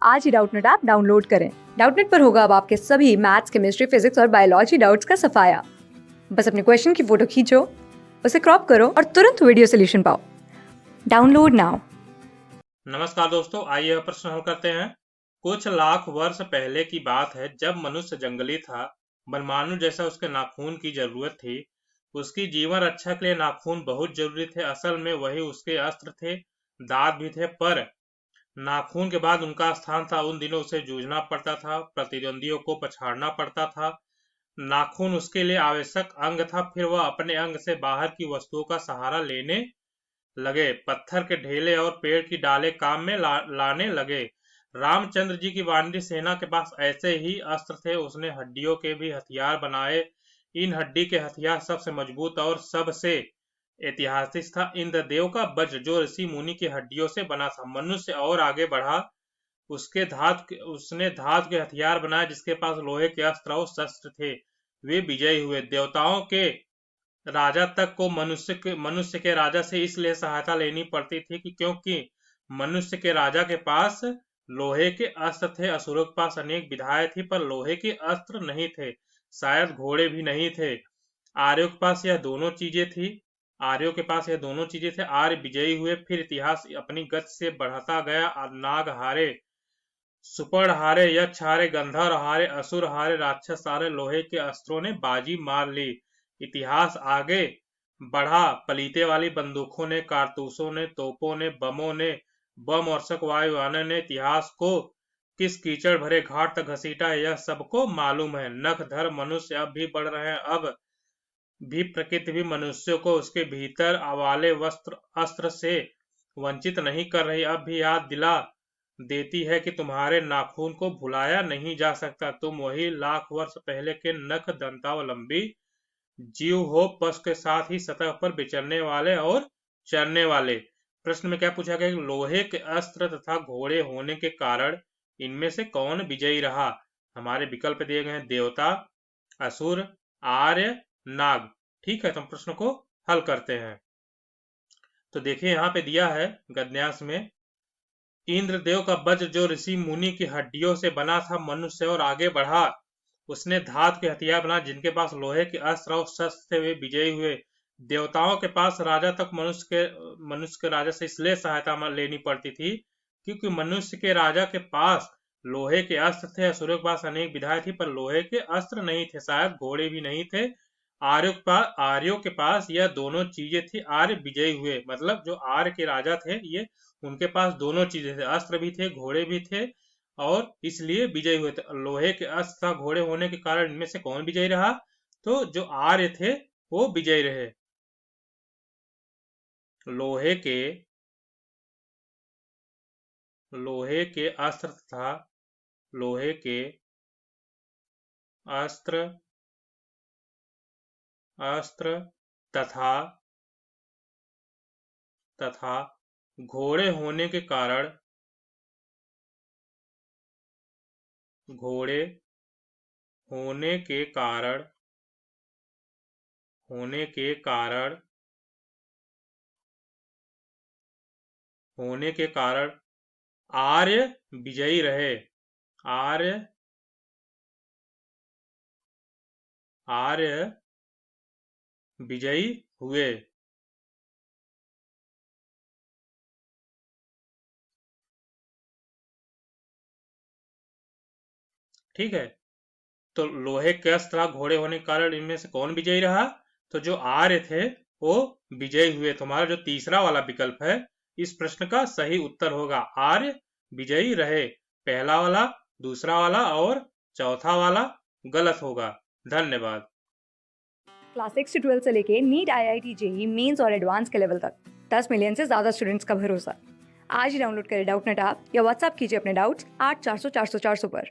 आज ही Doubtnut app download करें। Doubtnut पर होगा अब आपके सभी मैथ्स, केमिस्ट्री, फिजिक्स और बायोलॉजी डाउट्स का सफाया। बस अपने क्वेश्चन की फोटो खींचो, उसे क्रॉप करो और तुरंत वीडियो सोल्यूशन पाओ। Download now. नमस्कार दोस्तों, आइए अब प्रश्न हल करते हैं। कुछ लाख वर्ष पहले की बात है, जब मनुष्य जंगली था। बनमानु जैसा उसके नाखून की जरूरत थी। उसकी जीवन रक्षा के लिए नाखून बहुत जरूरी थे। असल में वही उसके अस्त्र थे, दांत भी थे, पर नाखून के बाद उनका स्थान था। उन दिनों उसे जूझना पड़ता था, प्रतिद्वंदियों को पछाड़ना पड़ता था। नाखून उसके लिए आवश्यक अंग था। फिर वह अपने अंग से बाहर की वस्तुओं का सहारा लेने लगे। पत्थर के ढेले और पेड़ की डाले काम में लाने लगे। रामचंद्र जी की वानरी सेना के पास ऐसे ही अस्त्र थे। उसने हड्डियों के भी हथियार बनाए। इन हड्डी के हथियार सबसे मजबूत और सबसे ऐतिहासिक था इंद्रदेव का वज्र, जो ऋषि मुनि की हड्डियों से बना था। मनुष्य और आगे बढ़ा। उसने धातु के हथियार बनाए, जिसके पास लोहे के अस्त्र और शस्त्र थे। वे विजयी हुए। देवताओं के राजा तक को मनुष्य के राजा से इसलिए सहायता लेनी पड़ती थी कि क्योंकि मनुष्य के राजा के पास लोहे के अस्त्र थे। असुरों के पास अनेक विधाएं थी, पर लोहे के अस्त्र नहीं थे। शायद घोड़े भी नहीं थे। आर्यों के पास यह दोनों चीजें थी। आर्य विजयी हुए। फिर इतिहास अपनी गति से बढ़ता गया। नाग हारे, सुपर्ण हारे, यक्ष हारे, गंधर्व हारे, असुर हारे, राक्षस हारे। लोहे के अस्त्रों ने बाजी मार ली। इतिहास आगे बढ़ा। पलीते वाली बंदूकों ने, कारतूसों ने, तोपों ने, बमों ने, बम वर्षक वायुयानों ने इतिहास को किस कीचड़ भरे घाट तक घसीटा, यह सबको मालूम है। नखधर मनुष्य अब भी बढ़ रहे हैं। अब भी प्रकृति भी मनुष्य को उसके भीतर वाले वस्त्र अस्त्र से वंचित नहीं कर रही। अब भी याद दिला देती है कि तुम्हारे नाखून को भुलाया नहीं जा सकता। तुम वही लाख वर्ष पहले के नख दंतावलंबी जीव हो, पशु के साथ ही सतह पर विचरने वाले और चरने वाले। प्रश्न में क्या पूछा गया? लोहे के अस्त्र तथा घोड़े होने के कारण इनमें से कौन विजयी रहा? हमारे विकल्प दिए गए हैं, देवता, असुर, आर्य, नाग। ठीक है, तो हम प्रश्न को हल करते हैं। तो देखिए यहाँ पे दिया है गद्यांश में, इंद्रदेव का वज्र जो ऋषि मुनि की हड्डियों से बना था, मनुष्य और आगे बढ़ा। उसने धातु के हथियार बना, जिनके पास लोहे के अस्त्र और शस्त्र थे। वे विजयी हुए। देवताओं के पास राजा तक मनुष्य के राजा से इसलिए सहायता लेनी पड़ती थी क्योंकि मनुष्य के राजा के पास लोहे के अस्त्र थे। असुरों के पास अनेक विधाएं थी, पर लोहे के अस्त्र नहीं थे। शायद घोड़े भी नहीं थे। आर्यों के पास यह दोनों चीजें थी। आर्य विजयी हुए, मतलब जो आर्य के राजा थे, ये उनके पास दोनों चीजें थे, अस्त्र भी थे, घोड़े भी थे, और इसलिए विजयी हुए थे। लोहे के अस्त्र था, घोड़े होने के कारण इनमें से कौन विजयी रहा? तो जो आर्य थे वो विजयी रहे। लोहे के अस्त्र था, लोहे के अस्त्र अस्त्र तथा तथा घोड़े होने के कारण घोड़े होने के कारण होने के कारण होने के कारण आर्य विजयी रहे। आर्य आर्य विजयी हुए। ठीक है, तो लोहे के अस्त्र तथा घोड़े होने के कारण इनमें से कौन विजयी रहा? तो जो आर्य थे वो विजयी हुए। तुम्हारा जो तीसरा वाला विकल्प है, इस प्रश्न का सही उत्तर होगा आर्य विजयी रहे। पहला वाला, दूसरा वाला और चौथा वाला गलत होगा। धन्यवाद। क्लास 6 से 12 से लेके नीट, IIT, JEE मेंस और एडवांस के लेवल तक 10 मिलियन से ज्यादा स्टूडेंट्स का भरोसा। आज ही डाउनलोड करें डाउटनेट ऐप या व्हाट्सएप कीजिए अपने डाउट्स 8400 400 400 पर।